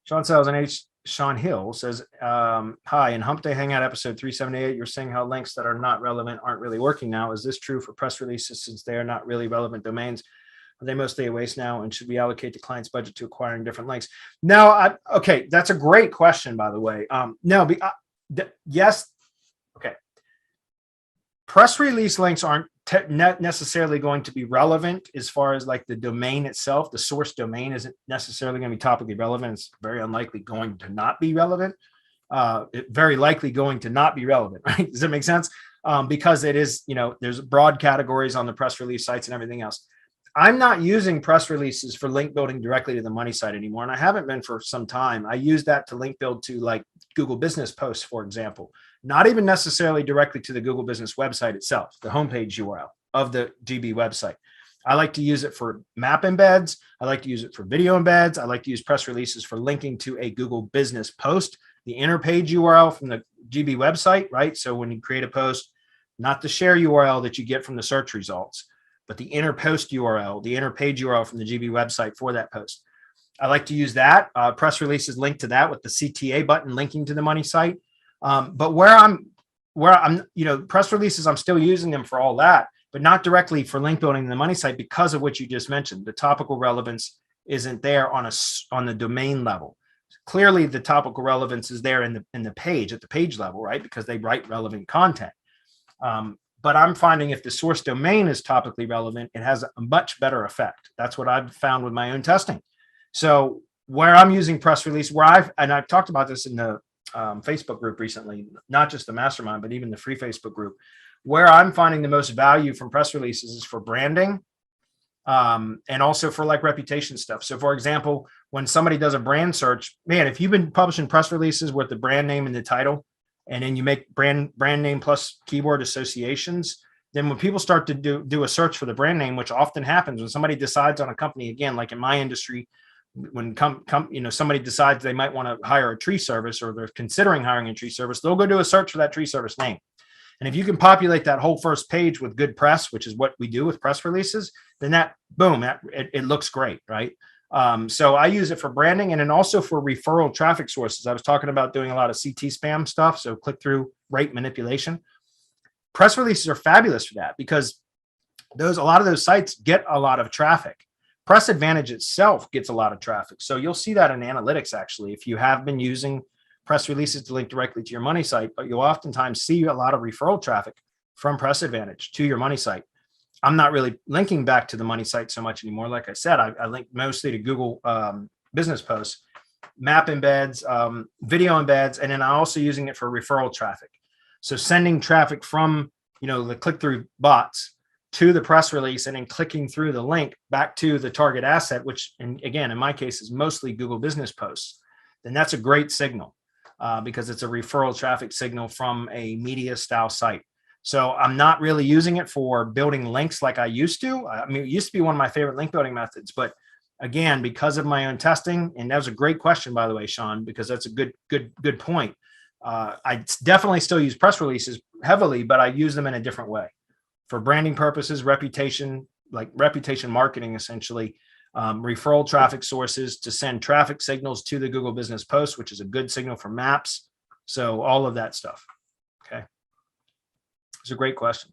Sean Sells and Sean Hill says, hi, in Hump Day Hangout episode 378, you're saying how links that are not relevant aren't really working now. Is this true for press releases since they are not really relevant domains? Are they mostly a waste now? And should we allocate the client's budget to acquiring different links? No, okay, that's a great question, by the way. No, yes, okay. Press release links aren't not necessarily going to be relevant as far as like the domain itself. The source domain isn't necessarily going to be topically relevant. It's very unlikely going to not be relevant. Very likely going to not be relevant, right? Does that make sense? Because it is, there's broad categories on the press release sites and everything else. I'm not using press releases for link building directly to the money site anymore. And I haven't been for some time. I use that to link build to like Google Business Posts, for example, not even necessarily directly to the Google Business website itself, the homepage URL of the GB website. I like to use it for map embeds. I like to use it for video embeds. I like to use press releases for linking to a Google Business post, the inner page URL from the GB website, right? So when you create a post, not the share URL that you get from the search results, but the inner post URL, the inner page URL from the GB website for that post. I like to use that. Press releases linked to that with the CTA button linking to the money site. But where I'm, press releases, I'm still using them for all that, but not directly for link building in the money site because of what you just mentioned. The topical relevance isn't there on the domain level. Clearly, the topical relevance is there in the page at the page level, right? Because they write relevant content. But I'm finding if the source domain is topically relevant, it has a much better effect. That's what I've found with my own testing. So where I'm using press release, I've talked about this in the Facebook group recently, not just the mastermind, but even the free Facebook group, where I'm finding the most value from press releases is for branding and also for like reputation stuff. So for example, when somebody does a brand search, man, if you've been publishing press releases with the brand name in the title, and then you make brand name plus keyword associations, then when people start to do a search for the brand name, which often happens when somebody decides on a company, again, like in my industry, when somebody decides they might want to hire a tree service or they're considering hiring a tree service, they'll go do a search for that tree service name. And if you can populate that whole first page with good press, which is what we do with press releases, then it looks great, right? So I use it for branding and then also for referral traffic sources. I was talking about doing a lot of CT spam stuff, so click-through rate manipulation. Press releases are fabulous for that because a lot of those sites get a lot of traffic. Press Advantage itself gets a lot of traffic. So you'll see that in analytics, actually, if you have been using press releases to link directly to your money site, but you'll oftentimes see a lot of referral traffic from Press Advantage to your money site. I'm not really linking back to the money site so much anymore. Like I said, I link mostly to Google Business Posts, map embeds, video embeds, and then I'm also using it for referral traffic. So sending traffic from, the click-through bots to the press release and then clicking through the link back to the target asset, which, and again, in my case, is mostly Google Business Posts, then that's a great signal because it's a referral traffic signal from a media style site. So I'm not really using it for building links like I used to. I mean, it used to be one of my favorite link building methods, but again, because of my own testing, and that was a great question, by the way, Sean, because that's a good point. I definitely still use press releases heavily, but I use them in a different way for branding purposes, reputation marketing, essentially, referral traffic sources to send traffic signals to the Google Business Post, which is a good signal for maps. So all of that stuff. Okay. It's a great question.